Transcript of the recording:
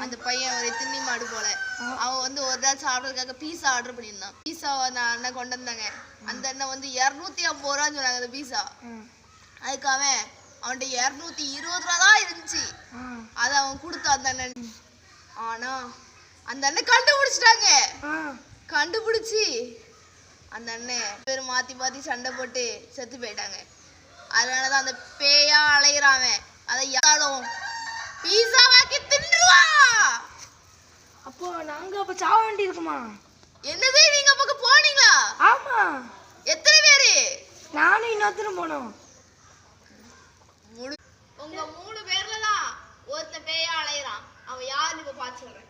அந்த பையன் ஒரு திண்ணி மாடு போல அவன் வந்து ஒரு நாள் சாப்பிட்றதுக்காக பீஸா ஆர்டர் பண்ணியிருந்தான். பீஸாவை அந்த அண்ணன் கொண்டு வந்தாங்க. அந்த அண்ணன் வந்து 250 ரூபான்னு சொன்னாங்க அந்த பீஸா. அதுக்கு அவன்கிட்ட 220 ரூபா தான் இருந்துச்சு. அதை அவன் கொடுத்தான் அந்த அண்ணன். ஆனா அந்த அண்ணன் கண்டுபிடிச்சிட்டாங்க. கண்டுபிடிச்சி அந்த அண்ணன் பேர் மாத்தி மாத்தி சண்டை போட்டு செத்து போயிட்டாங்க. அதனாலதான் அந்த பேயா அலையிறான். அதை யாரும் பீஸா வாக்கி தின்னுவா. அப்போ நாங்க அப்ப சாவ வேண்டி இருக்குமா? என்னது, நீங்க அப்ப போனீங்களா? ஆமா. எத்தனை பேரு? நானும் இன்னொருத்தரும் போனோம். உங்க 3 பேர்ல தான் ஒருத்த பேயா அலையிறான். அவன் யாருன்னு இப்ப பாத்து சொல்றேன்.